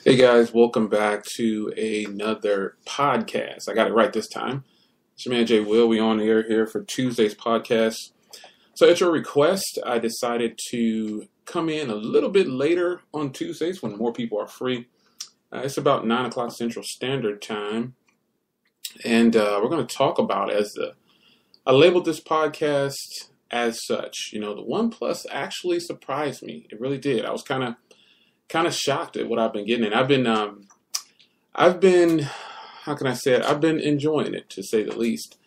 Hey guys, welcome back to another podcast. I got it right this time. It's your man Jay Will. We on the air here for Tuesday's podcast. So at your request, I decided to come in a little bit later on Tuesdays when more people are free. It's about 9 o'clock Central Standard Time. And we're going to talk about, I labeled this podcast as such. You know, the OnePlus actually surprised me. It really did. I was kind of shocked at what I've been getting, and I've been, how can I say it? I've been enjoying it, to say the least.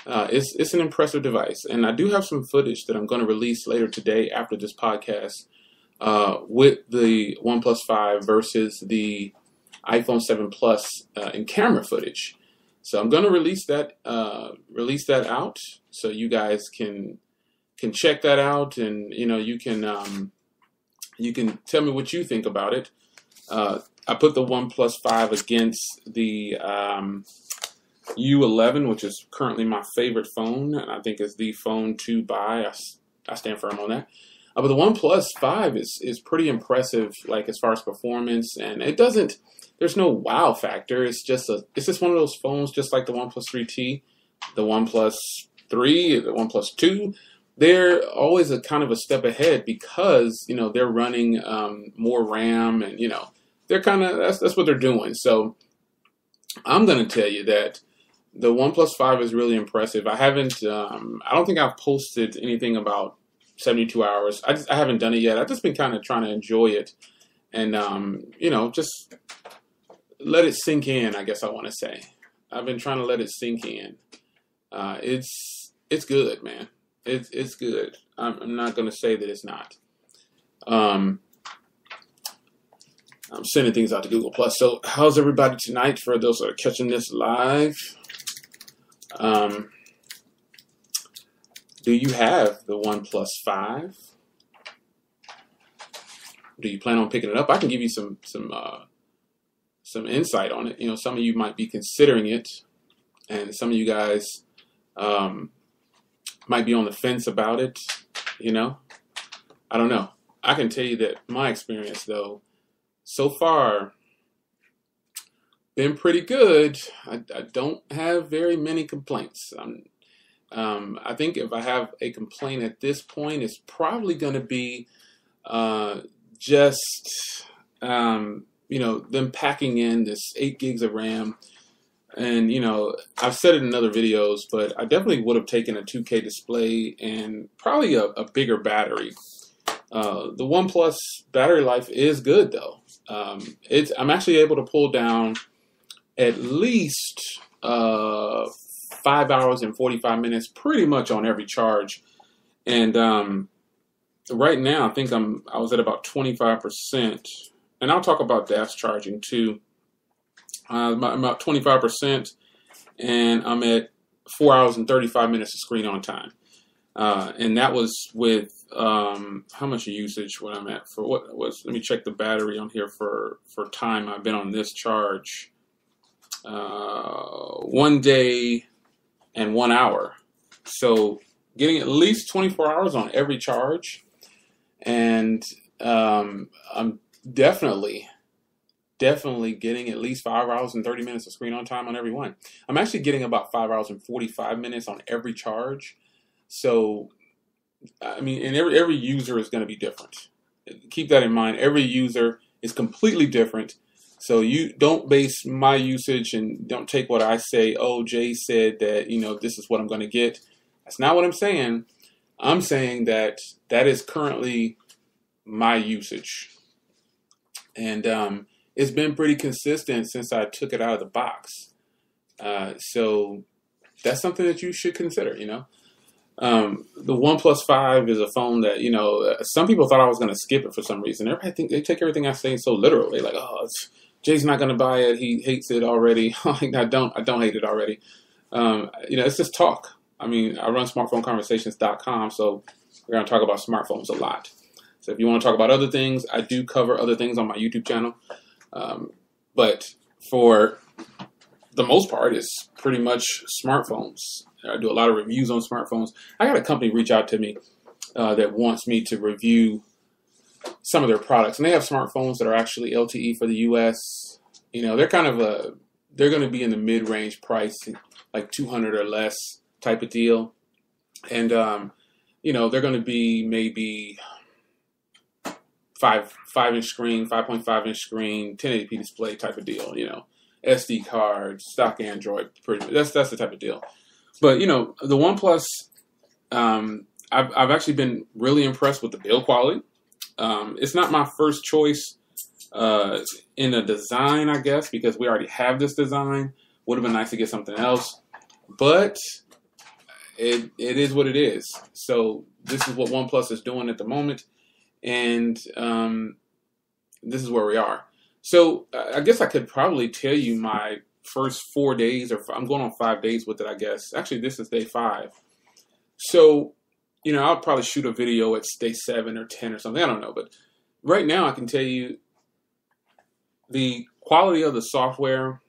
It's an impressive device, and I do have some footage that I'm going to release later today after this podcast with the OnePlus 5 versus the iPhone 7 Plus in camera footage. So I'm going to release that out so you guys can check that out, and you can tell me what you think about it. I put the OnePlus 5 against the U11, which is currently my favorite phone, and I think is the phone to buy. I stand firm on that. But the OnePlus 5 is pretty impressive, like as far as performance, and there's no wow factor. It's just one of those phones, just like the OnePlus 3T, the OnePlus 3, the OnePlus 2. They're always a kind of a step ahead because, they're running more RAM, and, they're that's what they're doing. So I'm going to tell you that the OnePlus 5 is really impressive. I don't think I've posted anything about 72 hours. I haven't done it yet. I've just been kind of trying to enjoy it and, just let it sink in, I guess I want to say. I've been trying to let it sink in. It's good, man. It's good. I'm not going to say that it's not. I'm sending things out to Google Plus. So how's everybody tonight for those that are catching this live? Do you have the OnePlus 5? Do you plan on picking it up? I can give you some insight on it. Some of you might be considering it, and some of you guys might be on the fence about it, I don't know. I can tell you that my experience, though, so far, been pretty good. I don't have very many complaints. I think if I have a complaint at this point, it's probably going to be them packing in this 8 gigs of RAM. And, I've said it in other videos, but I definitely would have taken a 2K display and probably a bigger battery. The OnePlus battery life is good, though. I'm actually able to pull down at least 5 hours and 45 minutes pretty much on every charge. And right now, I think I was at about 25%. And I'll talk about fast charging, too. I'm about 25%, and I'm at 4 hours and 35 minutes of screen on time. And that was with how much usage when I'm at for let me check the battery on here for time I've been on this charge. 1 day and 1 hour. So getting at least 24 hours on every charge. And I'm definitely getting at least 5 hours and 30 minutes of screen on time on every one. I'm actually getting about 5 hours and 45 minutes on every charge. So, and every user is going to be different. Keep that in mind. Every user is completely different. So you don't base my usage and don't take what I say. Oh, Jay said that, this is what I'm going to get. That's not what I'm saying. I'm saying that is currently my usage. And, it's been pretty consistent since I took it out of the box. So that's something that you should consider, The OnePlus 5 is a phone that, some people thought I was going to skip it for some reason. Everybody think they take everything I say so literally. Like, Jay's not going to buy it. He hates it already. I don't hate it already. It's just talk. I run smartphoneconversations.com, so we're going to talk about smartphones a lot. So if you want to talk about other things, I do cover other things on my YouTube channel. But for the most part, it's pretty much smartphones. I do a lot of reviews on smartphones. I got a company reach out to me that wants me to review some of their products, and they have smartphones that are actually LTE for the US. You know, they're kind of they're going to be in the mid-range price, like 200 or less type of deal. And, you know, they're going to be maybe 5-inch screen, 5.5-inch screen, 1080p display type of deal, you know, SD card, stock Android, pretty much. That's the type of deal. But, you know, the OnePlus, I've actually been really impressed with the build quality. It's not my first choice in the design, I guess, because we already have this design. Would have been nice to get something else, but it is what it is. So this is what OnePlus is doing at the moment, and this is where we are. So I guess I could probably tell you my first 4 days, or I'm going on 5 days with it, I guess. Actually, this is day 5. So, you know, I'll probably shoot a video at day 7 or 10 or something. I don't know. But right now I can tell you the quality of the software.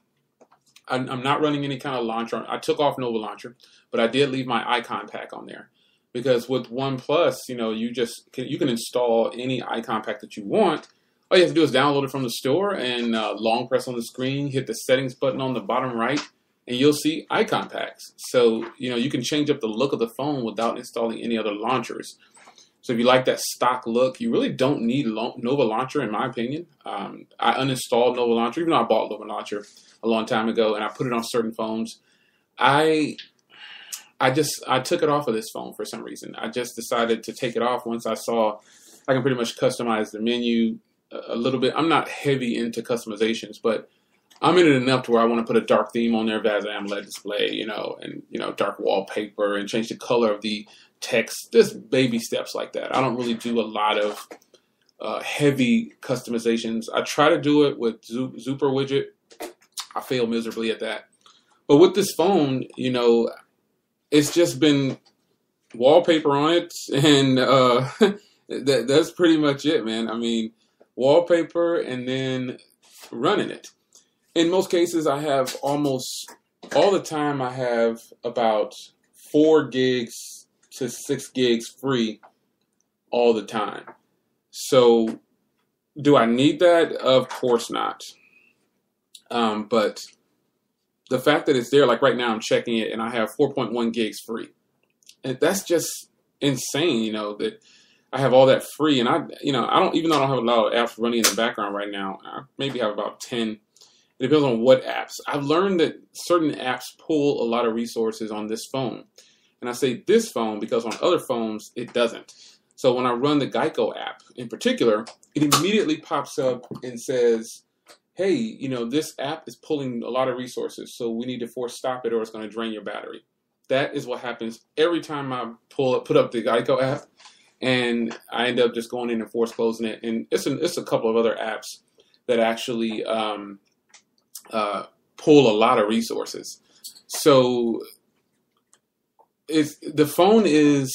I'm not running any kind of launcher. I took off Nova Launcher, but I did leave my icon pack on there. Because with OnePlus, you know, you can install any icon pack that you want. All you have to do is download it from the store and long press on the screen, hit the settings button on the bottom right, and you'll see icon packs. So, you know, you can change up the look of the phone without installing any other launchers. So if you like that stock look, you really don't need Nova Launcher, in my opinion. I uninstalled Nova Launcher, even though I bought Nova Launcher a long time ago, and I put it on certain phones. I took it off of this phone for some reason. I just decided to take it off once I saw I can pretty much customize the menu a little bit. I'm not heavy into customizations, but I'm in it enough to where I want to put a dark theme on there, VAS AMOLED display, you know, and, you know, dark wallpaper, and change the color of the text. Just baby steps like that. I don't really do a lot of heavy customizations. I try to do it with Super widget. I fail miserably at that. But with this phone, you know, it's just been wallpaper on it, and that's pretty much it, man. I mean, wallpaper and then running it. In most cases, I have almost all the time, I have about 4 gigs to 6 gigs free all the time. So do I need that? Of course not. But the fact that it's there, like right now I'm checking it and I have 4.1 gigs free. And that's just insane, you know, that I have all that free. And even though I don't have a lot of apps running in the background right now, I maybe have about 10. It depends on what apps. I've learned that certain apps pull a lot of resources on this phone. And I say this phone because on other phones, it doesn't. So when I run the Geico app in particular, it immediately pops up and says, hey, you know, this app is pulling a lot of resources, so we need to force stop it or it's going to drain your battery. That is what happens every time I put up the Geico app, and I end up just going in and force closing it. And it's a couple of other apps that actually pull a lot of resources. So the phone is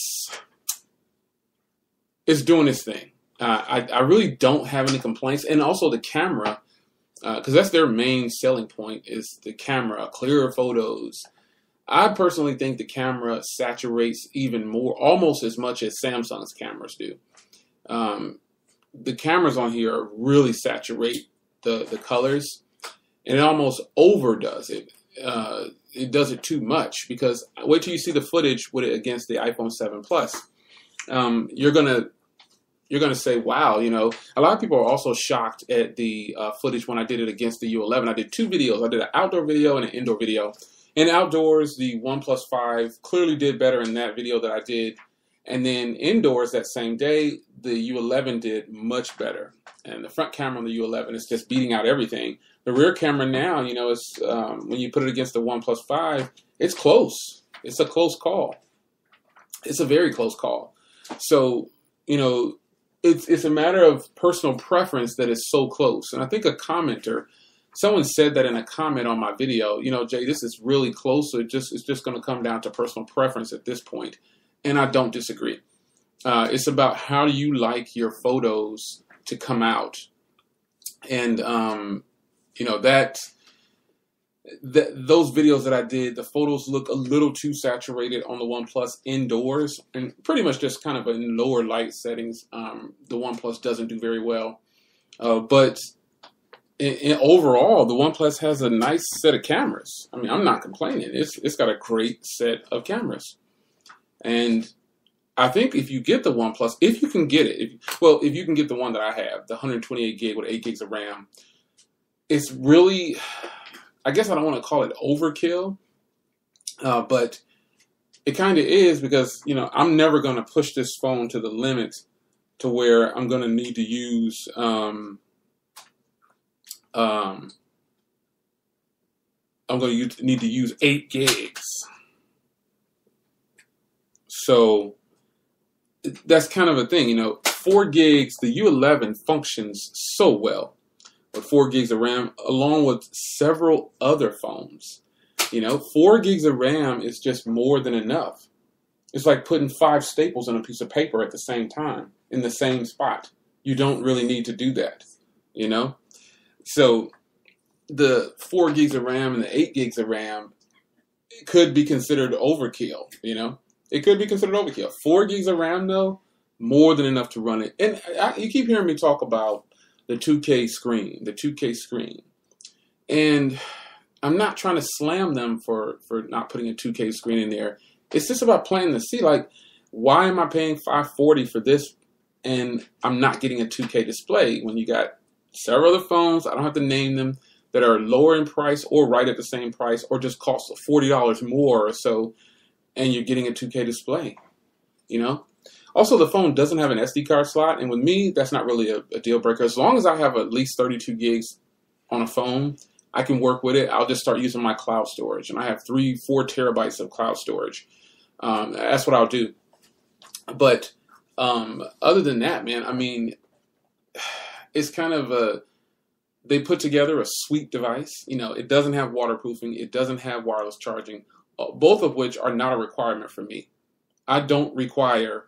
doing its thing. I really don't have any complaints, and also the camera. Because that's their main selling point, is the camera, clearer photos. I personally think the camera saturates even more, almost as much as Samsung's cameras do. The cameras on here really saturate the colors, and it almost overdoes it. It does it too much, because wait till you see the footage with it against the iPhone 7 Plus. You're gonna say, wow, you know, a lot of people are also shocked at the footage when I did it against the U11. I did 2 videos. I did an outdoor video and an indoor video. In outdoors, the OnePlus 5 clearly did better in that video that I did. And then indoors that same day, the U11 did much better. And the front camera on the U11 is just beating out everything. The rear camera now, you know, is when you put it against the OnePlus 5, it's close. It's a close call. It's a very close call. So, you know, it's a matter of personal preference that is so close. And I think a commenter, someone said that in a comment on my video, you know, Jay, this is really close. So it's just going to come down to personal preference at this point. And I don't disagree. It's about how do you like your photos to come out. And, you know, that those videos that I did, the photos look a little too saturated on the OnePlus indoors, and pretty much just kind of in lower light settings. The OnePlus doesn't do very well, but overall, the OnePlus has a nice set of cameras. I mean, I'm not complaining. It's got a great set of cameras, and I think if you get the OnePlus, if you can get it, if you can get the one that I have, the 128 gig with 8 gigs of RAM, it's really, I guess I don't want to call it overkill, but it kind of is, because, you know, I'm never going to push this phone to the limit to where I'm going to need to use, I'm going to need to use 8 gigs. So that's kind of a thing, you know, 4 gigs, the U11 functions so well with 4 gigs of RAM, along with several other phones. You know, 4 gigs of RAM is just more than enough. It's like putting 5 staples on a piece of paper at the same time in the same spot. You don't really need to do that, you know? So the 4 gigs of RAM and the 8 gigs of RAM could be considered overkill, you know? It could be considered overkill. 4 gigs of RAM, though, more than enough to run it. And you keep hearing me talk about the 2K screen. And I'm not trying to slam them for not putting a 2K screen in there. It's just about planting the seed. Like, why am I paying $540 for this and I'm not getting a 2K display when you got several other phones, I don't have to name them, that are lower in price or right at the same price or just cost $40 more or so, and you're getting a 2K display, you know? Also, the phone doesn't have an SD card slot, and with me, that's not really a deal breaker. As long as I have at least 32 gigs on a phone, I can work with it. I'll just start using my cloud storage, and I have 3-4 terabytes of cloud storage. That's what I'll do. But other than that, man, I mean, it's kind of they put together a sweet device. You know, it doesn't have waterproofing. It doesn't have wireless charging, both of which are not a requirement for me. I don't require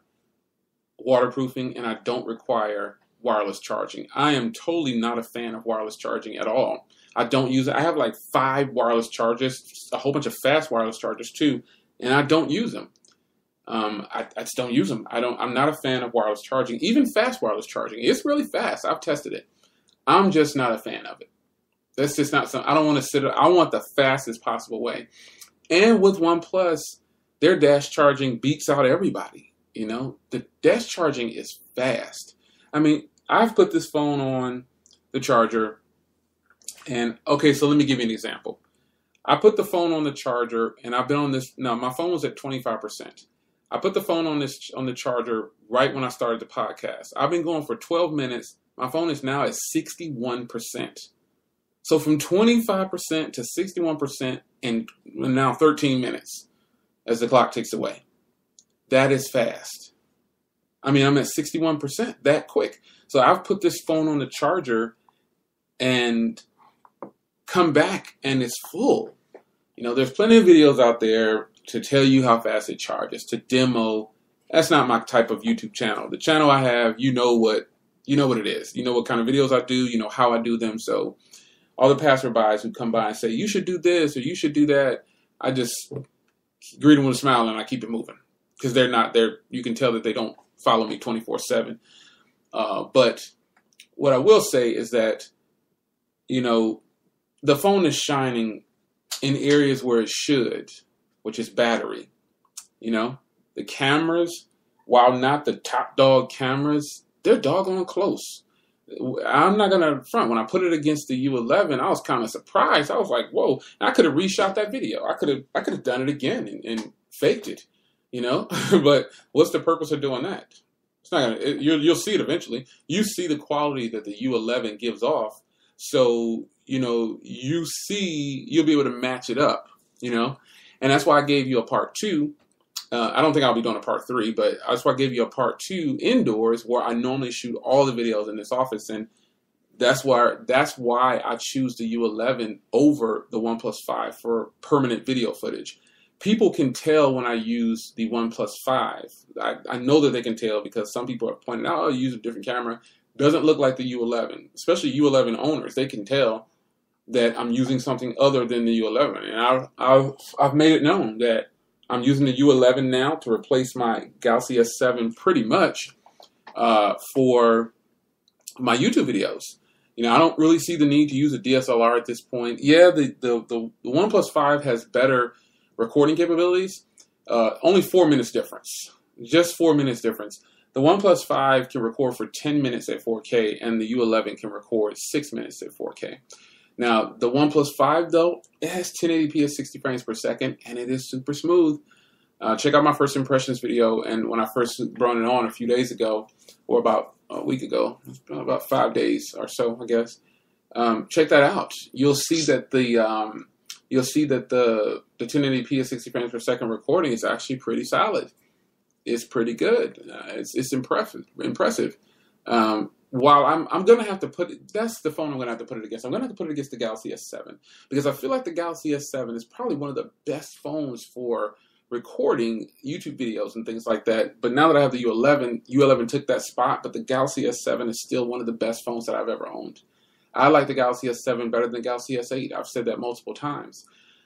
waterproofing, and I don't require wireless charging. I am totally not a fan of wireless charging at all. I don't use it. I have like 5 wireless chargers, a whole bunch of fast wireless chargers too, and I don't use them. I just don't use them. I'm not a fan of wireless charging, even fast wireless charging. It's really fast. I've tested it. I'm just not a fan of it. That's just not something. I don't want to sit. I want the fastest possible way. And with OnePlus, their dash charging beats out everybody. You know, the dash charging is fast. I mean, I've put this phone on the charger, and okay, so let me give you an example. I put the phone on the charger, and I've been on this. No, my phone was at 25%. I put the phone on the charger right when I started the podcast. I've been going for 12 minutes. My phone is now at 61%. So from 25% to 61% in now 13 minutes as the clock ticks away. That is fast. I mean, I'm at 61% that quick. So I've put this phone on the charger and come back and it's full. You know, there's plenty of videos out there to tell you how fast it charges, to demo. That's not my type of YouTube channel. The channel I have, you know what it is. You know what kind of videos I do. You know how I do them. So all the passerbys who come by and say, you should do this or you should do that, I just greet them with a smile and I keep it moving. Because they're not there. You can tell that they don't follow me 24/7. But what I will say is that, you know, the phone is shining in areas where it should, which is battery. You know, the cameras, while not the top dog cameras, they're doggone close. I'm not gonna front. When I put it against the U11, I was kind of surprised. I was like, "Whoa!" And I could have reshot that video. I could have done it again and faked it. You know, but what's the purpose of doing that? It's not gonna. You'll see it eventually. You see the quality that the U11 gives off, so you know you'll be able to match it up. You know, and that's why I gave you a part 2. I don't think I'll be doing a part 3, but that's why I gave you a part 2 indoors, where I normally shoot all the videos in this office, and that's why I choose the U11 over the OnePlus 5 for permanent video footage. People can tell when I use the OnePlus 5. I know that they can tell because some people are pointing out, oh, you use a different camera. Doesn't look like the U11, especially U11 owners. They can tell that I'm using something other than the U11. And I've made it known that I'm using the U11 now to replace my Galaxy S7 pretty much for my YouTube videos. You know, I don't really see the need to use a DSLR at this point. Yeah, the OnePlus 5 has better recording capabilities. Only 4 minutes difference. Just 4 minutes difference. The OnePlus 5 can record for 10 minutes at 4K, and the U11 can record 6 minutes at 4K. Now, the OnePlus 5, though, it has 1080p at 60 frames per second, and it is super smooth. Check out my first impressions video, and when I first brought it on a few days ago, or about a week ago, about 5 days or so, I guess. Check that out. You'll see that the 1080p at 60 frames per second recording is actually pretty solid. It's pretty good. It's impressive. While I'm gonna have to put it, that's the phone I'm gonna have to put it against. I'm gonna have to put it against the Galaxy S7 because I feel like the Galaxy S7 is probably one of the best phones for recording YouTube videos and things like that. But now that I have the U11 took that spot, but the Galaxy S7 is still one of the best phones that I've ever owned. I like the Galaxy S7 better than the Galaxy S8. I've said that multiple times.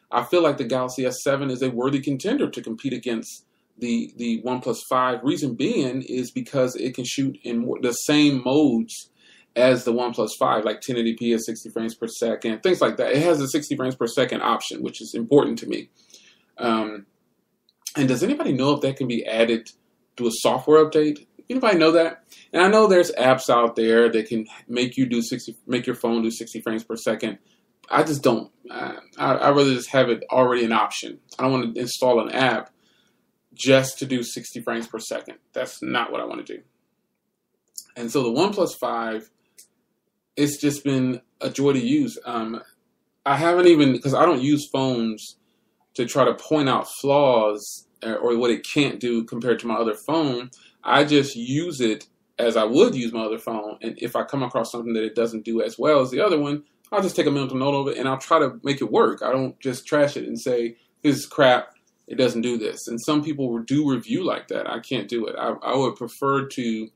I feel like the Galaxy S7 is a worthy contender to compete against the OnePlus 5. Reason being is because it can shoot in the same modes as the OnePlus 5, like 1080p at 60 frames per second, things like that. It has a 60 frames per second option, which is important to me. And does anybody know if that can be added to a software update? Anybody know that? And I know there's apps out there that can make you do make your phone do 60 frames per second. I just don't. I rather just have it already an option. I don't want to install an app just to do 60 frames per second. That's not what I want to do. And so the OnePlus 5, it's just been a joy to use. I haven't even, because I don't use phones to try to point out flaws or what it can't do compared to my other phone. I just use it as I would use my other phone. And if I come across something that it doesn't do as well as the other one, I'll just take a mental note of it and I'll try to make it work. I don't just trash it and say, this is crap, it doesn't do this. And some people do review like that. I can't do it. I would prefer to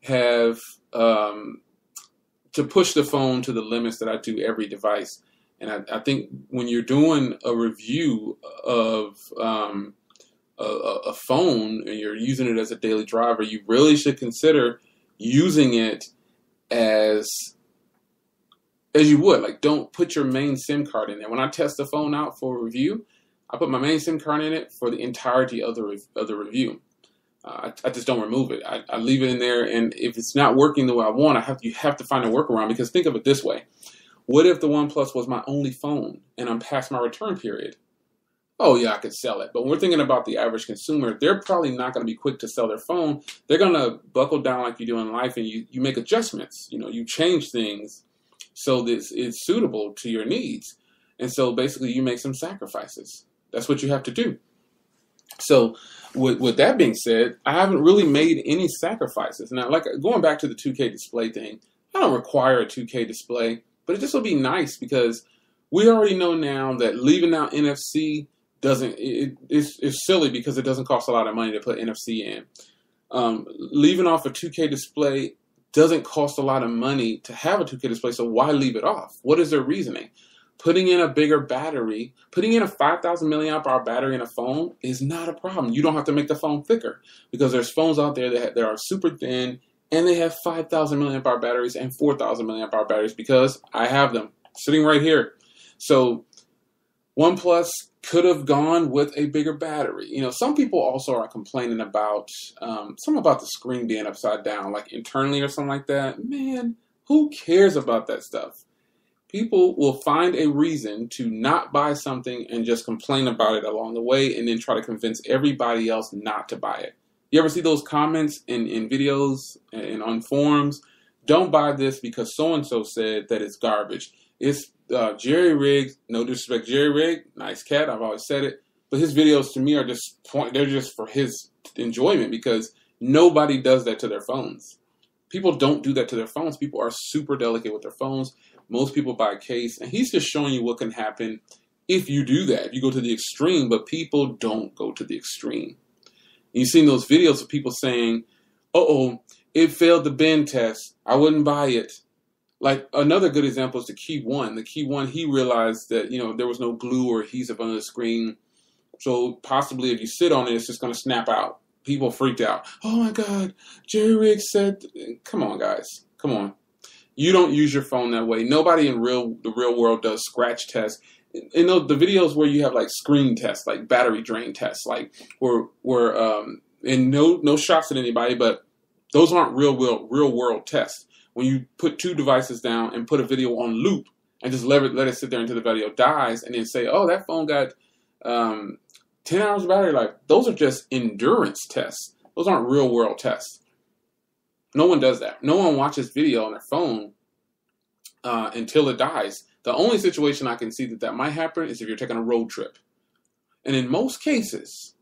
have, to push the phone to the limits that I do every device. And I think when you're doing a review of a phone and you're using it as a daily driver, you really should consider using it as you would. Like, don't put your main SIM card in there. When I test the phone out for review, I put my main SIM card in it for the entirety of the review. I just don't remove it. I leave it in there, and if it's not working the way I want, you have to find a workaround. Because think of it this way. What if the OnePlus was my only phone and I'm past my return period? Oh yeah, I could sell it. But when we're thinking about the average consumer, they're probably not going to be quick to sell their phone. They're going to buckle down like you do in life, and you make adjustments. You know, you change things so that it's suitable to your needs. And so basically you make some sacrifices. That's what you have to do. So with that being said, I haven't really made any sacrifices. Now, like going back to the 2K display thing, I don't require a 2K display. But it just will be nice because we already know now that leaving out NFC it's silly because it doesn't cost a lot of money to put NFC in. Leaving off a 2K display doesn't cost a lot of money to have a 2K display, so why leave it off? What is their reasoning? Putting in a bigger battery, putting in a 5,000 milliamp hour battery in a phone is not a problem. You don't have to make the phone thicker because there's phones out there that are super thin and they have 5,000 milliamp hour batteries and 4,000 milliamp hour batteries because I have them sitting right here. So OnePlus could have gone with a bigger battery. You know, some people also are complaining about something about the screen being upside down, like internally or something like that. Man, who cares about that stuff? People will find a reason to not buy something and just complain about it along the way and then try to convince everybody else not to buy it. You ever see those comments in videos and on forums? Don't buy this because so-and-so said that it's garbage. It's Jerry Riggs, no disrespect, Jerry Riggs, nice cat, I've always said it. But his videos to me are they're just for his enjoyment because nobody does that to their phones. People don't do that to their phones. People are super delicate with their phones. Most people buy a case, and he's just showing you what can happen if you do that. If you go to the extreme, but people don't go to the extreme. You've seen those videos of people saying, uh-oh, it failed the bend test. I wouldn't buy it. Like another good example is the Key One. The Key One, he realized that, there was no glue or adhesive on the screen. So possibly if you sit on it, it's just going to snap out. People freaked out. Oh my God, Jerry Riggs said, come on guys, come on. You don't use your phone that way. Nobody in the real world does scratch tests. The videos where you have like screen tests, like battery drain tests, like and no shots at anybody, but those aren't real world tests. When you put two devices down and put a video on loop and just let it sit there until the video dies, and then say, oh, that phone got 10 hours of battery life. Those are just endurance tests. Those aren't real world tests. No one does that. No one watches video on their phone until it dies. The only situation I can see that might happen is if you're taking a road trip. And in most cases,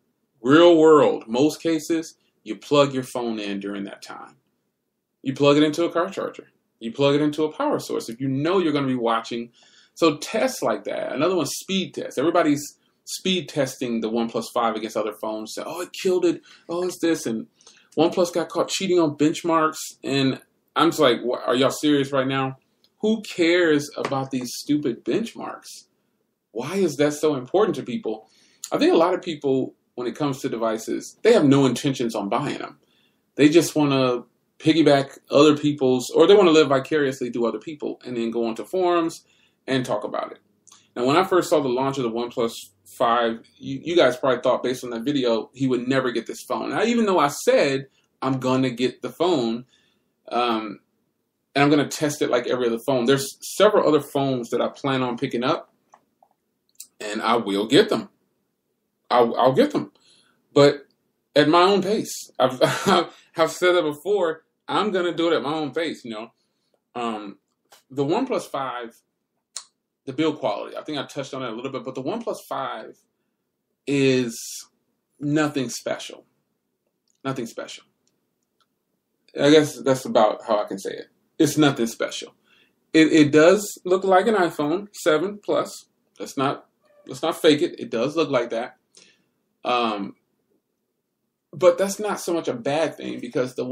real world, most cases, you plug your phone in during that time. You plug it into a car charger. You plug it into a power source if you know you're going to be watching. So tests like that. Another one, speed tests. Everybody's speed testing the OnePlus 5 against other phones. Say, oh, it killed it. Oh, it's this. And OnePlus got caught cheating on benchmarks. And I'm just like, what, are y'all serious right now? Who cares about these stupid benchmarks? Why is that so important to people? I think a lot of people, when it comes to devices, they have no intentions on buying them. They just want to piggyback other people's, or they want to live vicariously through other people and then go onto forums and talk about it. Now, when I first saw the launch of the OnePlus 5, you guys probably thought based on that video, he would never get this phone. Now, even though I said I'm going to get the phone, and I'm going to test it like every other phone, there's several other phones that I plan on picking up, and I will get them. I'll get them. But at my own pace. I've said that before. I'm going to do it at my own pace, The OnePlus 5, the build quality, I think I touched on it a little bit, but the OnePlus 5 is nothing special. Nothing special. I guess that's about how I can say it. It's nothing special. It does look like an iPhone 7 Plus. Let's not fake it. It does look like that. But that's not so much a bad thing, because the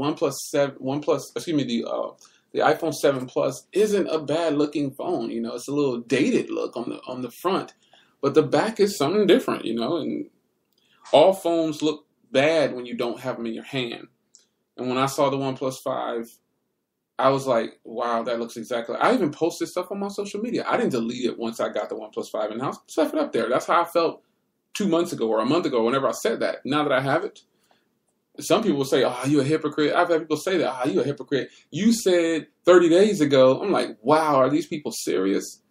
the iPhone 7 Plus isn't a bad looking phone. It's a little dated look on the front, but the back is something different, and all phones look bad when you don't have them in your hand. And when I saw the OnePlus 5, I was like, wow, that looks exactly. I even posted stuff on my social media. I didn't delete it once I got the OnePlus 5 in house. Stuff it up there. That's how I felt 2 months ago or a month ago, whenever I said that. Now that I have it, some people say, oh, you a hypocrite. I've had people say that, oh, you a hypocrite. You said 30 days ago. I'm like, wow, are these people serious?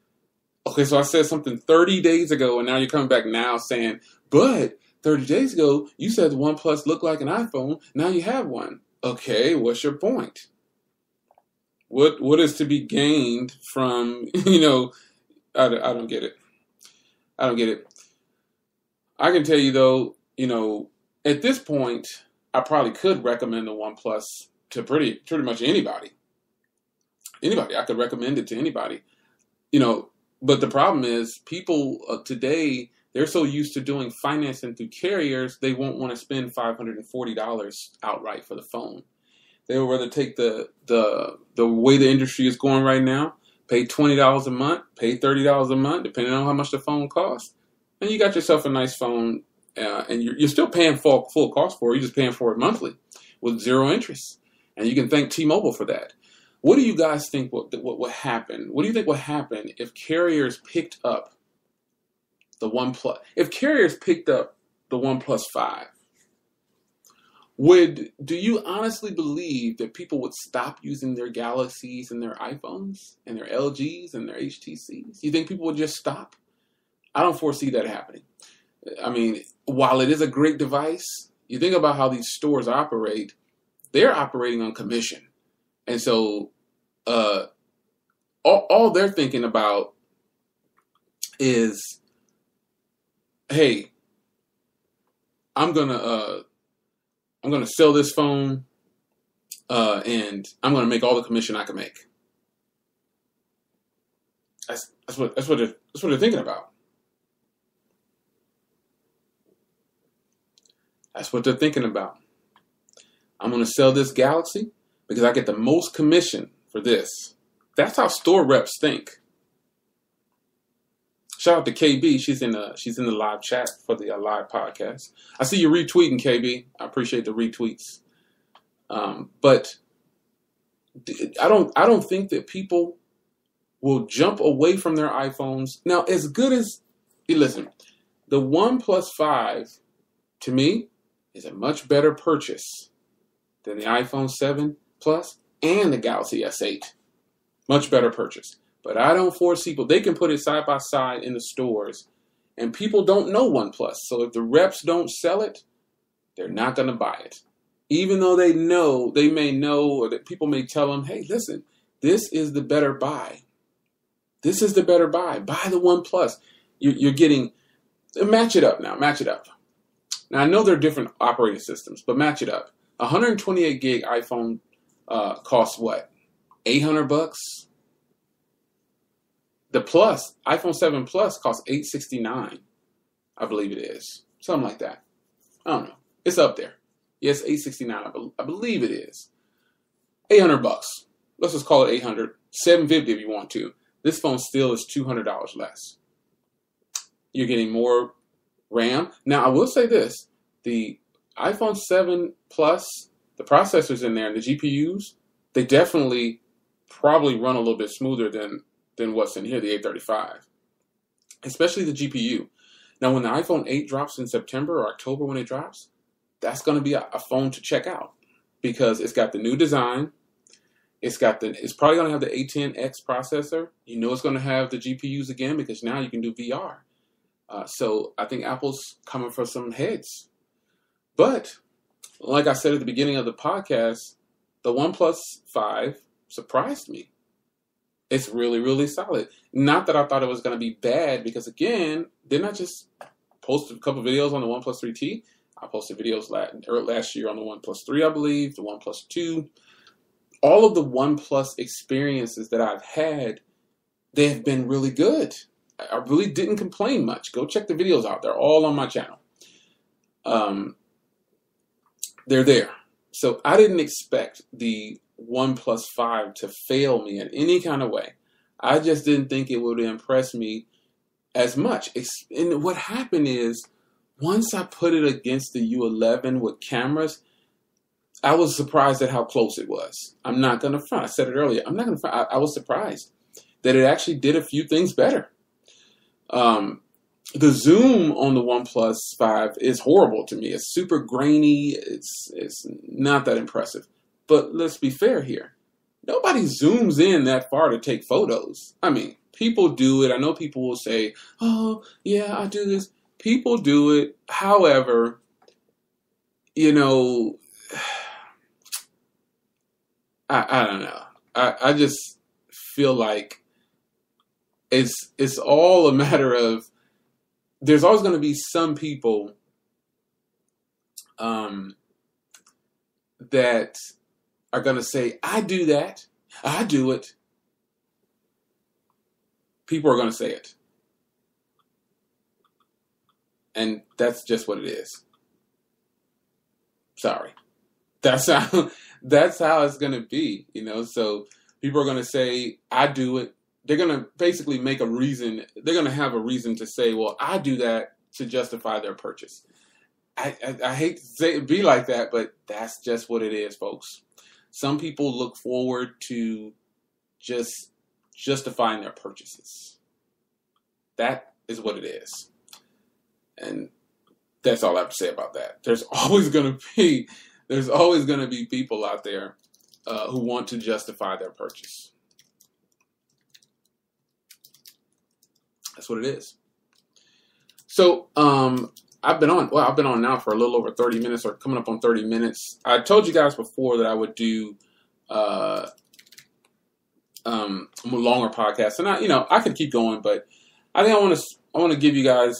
Okay, so I said something 30 days ago, and now you're coming back now saying, but 30 days ago, you said the OnePlus looked like an iPhone. Now you have one. Okay, what's your point? What is to be gained from, I don't get it. I don't get it. I can tell you, though, at this point, I probably could recommend the OnePlus to pretty much anybody. Anybody. I could recommend it to anybody. But the problem is people today, they're so used to doing financing through carriers, they won't want to spend $540 outright for the phone. They would rather take the way the industry is going right now, pay $20 a month, pay $30 a month, depending on how much the phone costs, and you got yourself a nice phone. And you're still paying full cost for it. You're just paying for it monthly with zero interest. And you can thank T-Mobile for that. What do you guys think what would happen? What do you think would happen if carriers picked up the OnePlus? If carriers picked up the OnePlus 5, do you honestly believe that people would stop using their Galaxies and their iPhones and their LGs and their HTCs? You think people would just stop? I don't foresee that happening. I mean, while it is a great device, you think about how these stores operate, they're operating on commission. And so all they're thinking about is, hey, I'm gonna sell this phone and I'm gonna make all the commission I can make. That's what they're thinking about. That's what they're thinking about. I'm going to sell this Galaxy because I get the most commission for this. That's how store reps think. Shout out to KB. She's in the live chat for the live podcast. I see you retweeting, KB. I appreciate the retweets. But I don't think that people will jump away from their iPhones. Now, as good as, listen, the OnePlus 5 to me is a much better purchase than the iPhone 7 Plus and the Galaxy S8. Much better purchase. But I don't foresee people. They can put it side by side in the stores, and people don't know OnePlus. So if the reps don't sell it, they're not going to buy it. Even though they may know, or that people may tell them, hey, listen, this is the better buy. This is the better buy. Buy the OnePlus. You're getting, match it up now. Match it up. Now, I know there are different operating systems, but match it up. 128 gig iPhone costs what? $800? The Plus, iPhone 7 Plus costs $869. I believe it is. Something like that. I don't know. It's up there. Yes, $869. I believe it is. $800. Let's just call it $800. $750 if you want to. This phone still is $200 less. You're getting more RAM. Now, I will say this. The iPhone 7 Plus, the processors in there and the GPUs, they definitely probably run a little bit smoother than what's in here, the 835. Especially the GPU. Now, when the iPhone 8 drops in September or October when it drops, that's going to be a phone to check out because it's got the new design. It's probably going to have the A10X processor. You know it's going to have the GPUs again because now you can do VR. So I think Apple's coming for some heads. But like I said at the beginning of the podcast, the OnePlus 5 surprised me. It's really, really solid. Not that I thought it was going to be bad because, again, didn't I just post a couple videos on the OnePlus 3T? I posted videos last year on the OnePlus 3, I believe, the OnePlus 2. All of the OnePlus experiences that I've had, they have been really good. I really didn't complain much. Go check the videos out. They're all on my channel. They're there. So I didn't expect the OnePlus 5 to fail me in any kind of way. I just didn't think it would impress me as much. And what happened is, once I put it against the U11 with cameras, I was surprised at how close it was. I'm not going to front. I said it earlier. I'm not going to front. I was surprised that it actually did a few things better. The zoom on the OnePlus 5 is horrible to me. It's super grainy. It's not that impressive. But let's be fair here. Nobody zooms in that far to take photos. I mean, people do it. I know people will say, oh, yeah, I do this. People do it. However, you know, I don't know. I just feel like it's all a matter of, there's always going to be some people that are going to say, I do that. I do it. People are going to say it. And that's just what it is. Sorry. That's how it's going to be, you know. So people are going to say, I do it. They're going to basically make a reason. They're going to have a reason to say, well, I do that to justify their purchase. I hate to say it be like that, but that's just what it is, folks. Some people look forward to just justifying their purchases. That is what it is. And that's all I have to say about that. There's always going to be people out there who want to justify their purchase. That's what it is. So I've been on now for a little over 30 minutes, or coming up on 30 minutes. I told you guys before that I would do longer podcasts, and I could keep going, but I think I want to give you guys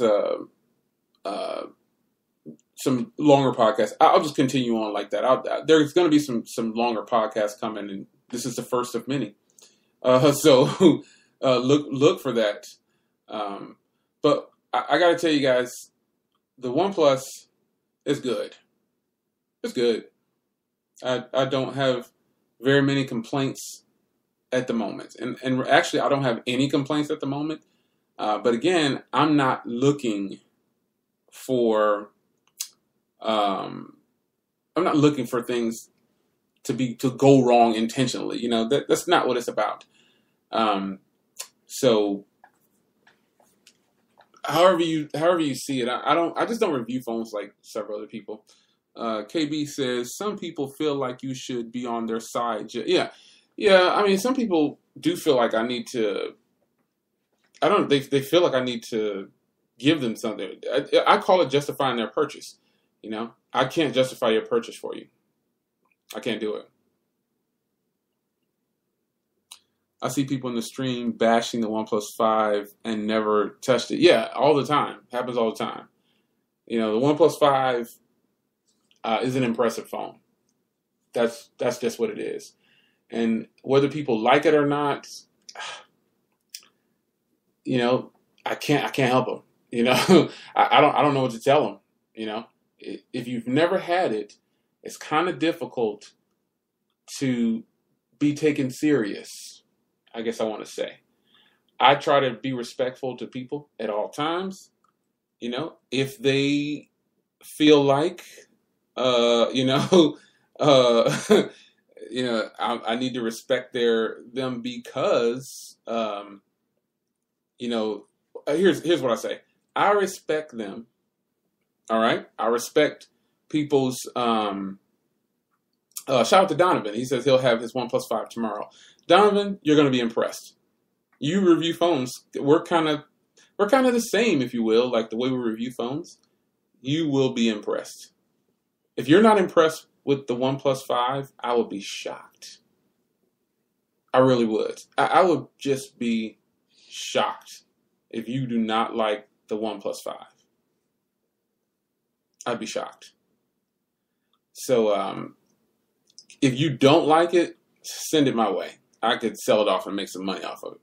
some longer podcasts. I'll just continue on like that. There's going to be some longer podcasts coming, and this is the first of many. So look for that. But I got to tell you guys, the OnePlus is good. It's good. I don't have very many complaints at the moment. And actually, I don't have any complaints at the moment. But again, I'm not looking for things to go wrong intentionally. You know, that's not what it's about. So however you see it, I just don't review phones like several other people. KB says some people feel like you should be on their side. Yeah. I mean, some people do feel like I need to. They feel like I need to give them something. I call it justifying their purchase. You know, I can't justify your purchase for you. I can't do it. I see people in the stream bashing the OnePlus 5 and never touched it. Yeah, all the time. Happens all the time. You know, the OnePlus 5 is an impressive phone. That's just what it is. And whether people like it or not, you know, I can't help them. You know, I don't know what to tell them. You know, if you've never had it, it's kind of difficult to be taken serious, I guess I want to say. I try to be respectful to people at all times. You know, if they feel like, you know, you know, I need to respect them because, you know, here's what I say. I respect them. All right. I respect people's, shout out to Donovan. He says he'll have his OnePlus 5 tomorrow. Donovan, you're going to be impressed. You review phones. We're kind of the same, if you will, like the way we review phones. You will be impressed. If you're not impressed with the OnePlus 5, I would be shocked. I really would. I would just be shocked if you do not like the OnePlus 5. I'd be shocked. So if you don't like it, send it my way. I could sell it off and make some money off of it.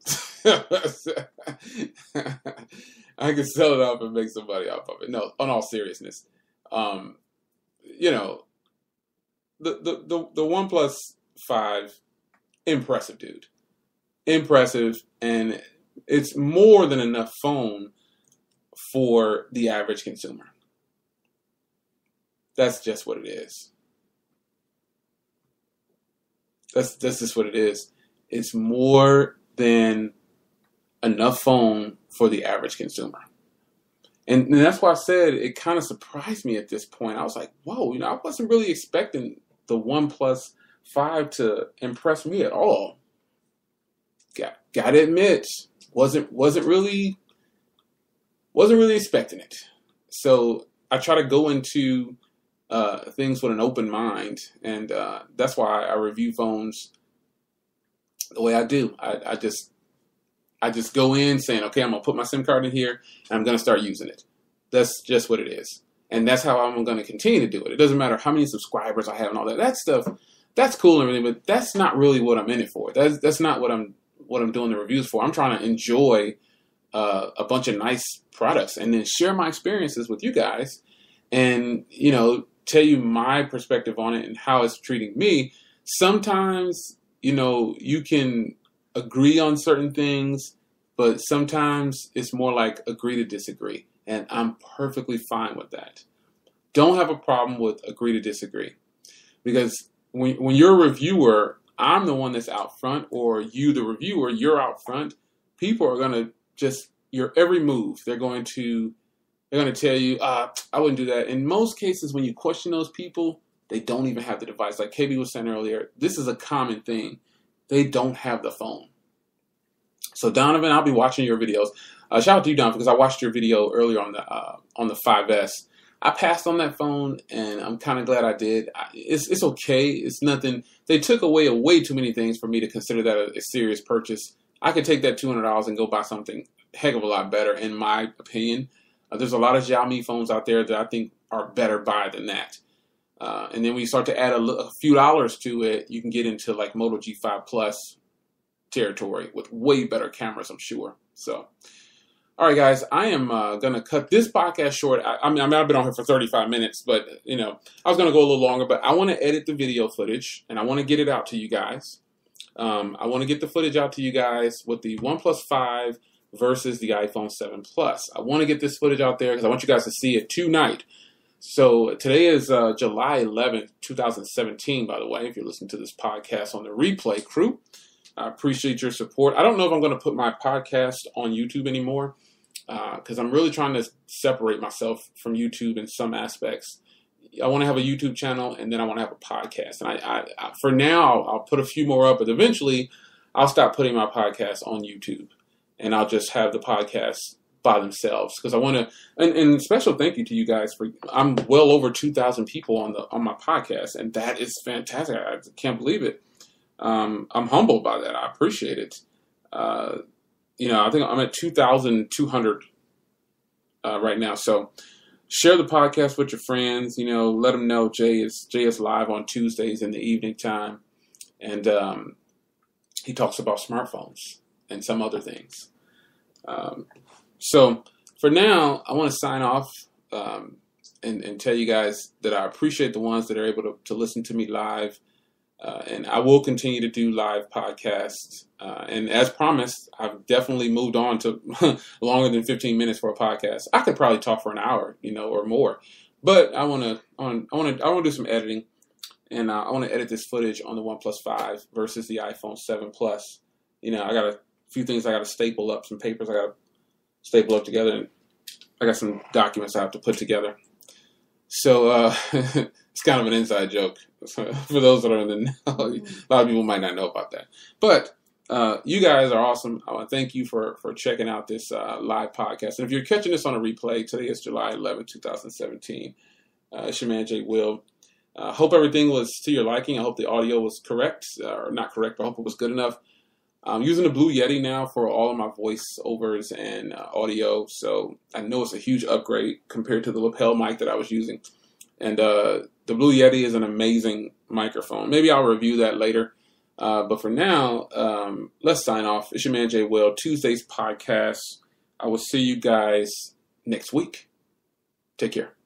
I could sell it off and make some money off of it. No, on all seriousness. You know, the OnePlus 5, impressive, dude. Impressive, and it's more than enough phone for the average consumer. That's just what it is. That's just what it is. It's more than enough phone for the average consumer. And that's why I said it kind of surprised me at this point. I was like, whoa, you know, I wasn't really expecting the OnePlus 5 to impress me at all. Gotta admit, wasn't really expecting it. So I try to go into things with an open mind, and that's why I review phones the way I do. I just go in saying, okay, I'm gonna put my SIM card in here, and I'm gonna start using it. That's just what it is, and that's how I'm gonna continue to do it. It doesn't matter how many subscribers I have and all that. That stuff, that's cool and everything, but that's not really what I'm in it for. That's not what I'm doing the reviews for. I'm trying to enjoy a bunch of nice products and then share my experiences with you guys, and you know, tell you my perspective on it and how it's treating me. Sometimes, you know, you can agree on certain things, but sometimes it's more like agree to disagree. And I'm perfectly fine with that. Don't have a problem with agree to disagree. Because when you're a reviewer, I'm the one that's out front, or you, the reviewer, you're out front. People are going to just, your every move, they're going to tell you, I wouldn't do that. In most cases, when you question those people, they don't even have the device. Like KB was saying earlier, this is a common thing. They don't have the phone. So Donovan, I'll be watching your videos. Shout out to you, Donovan, because I watched your video earlier on the 5S. I passed on that phone, and I'm kind of glad I did. It's okay. It's nothing. They took away way too many things for me to consider that a serious purchase. I could take that $200 and go buy something heck of a lot better, in my opinion. There's a lot of Xiaomi phones out there that I think are better buy than that. And then when you start to add a few dollars to it, you can get into like Moto G5 Plus territory with way better cameras, I'm sure. So, all right, guys, I am going to cut this podcast short. I mean, I've been on here for 35 minutes, but, you know, I was going to go a little longer, but I want to edit the video footage, and I want to get it out to you guys. I want to get the footage out to you guys with the OnePlus 5 versus the iPhone 7 Plus. I want to get this footage out there because I want you guys to see it tonight. So today is July 11th, 2017, by the way, if you're listening to this podcast on the replay crew. I appreciate your support. I don't know if I'm going to put my podcast on YouTube anymore because I'm really trying to separate myself from YouTube in some aspects. I want to have a YouTube channel and then I want to have a podcast. And I for now, I'll put a few more up, but eventually I'll stop putting my podcast on YouTube and I'll just have the podcast by themselves because I want to. And special thank you to you guys for. I'm well over 2,000 people on my podcast, and that is fantastic. I can't believe it. I'm humbled by that. I appreciate it. I think I'm at 2,200 right now. So share the podcast with your friends. Let them know Jay is live on Tuesdays in the evening time, and he talks about smartphones and some other things. So for now, I want to sign off and tell you guys that I appreciate the ones that are able to listen to me live. And I will continue to do live podcasts. And as promised, I've definitely moved on to longer than 15 minutes for a podcast. I could probably talk for an hour, or more. But I want to do some editing, and I want to edit this footage on the OnePlus 5 versus the iPhone 7 Plus. I got a few things I got to staple up, some papers I got to staple up together, and I got some documents I have to put together. So it's kind of an inside joke for those that are in the know. A lot of people might not know about that. But you guys are awesome. I want to thank you for checking out this live podcast. And if you're catching this on a replay, today is July 11, 2017. It's your man, Jay Will. Hope everything was to your liking. I hope the audio was correct, or not correct, but I hope it was good enough. I'm using the Blue Yeti now for all of my voiceovers and audio, so I know it's a huge upgrade compared to the lapel mic that I was using. And the Blue Yeti is an amazing microphone. Maybe I'll review that later. But for now, let's sign off. It's your man, Jay Will, Tuesday's podcast. I will see you guys next week. Take care.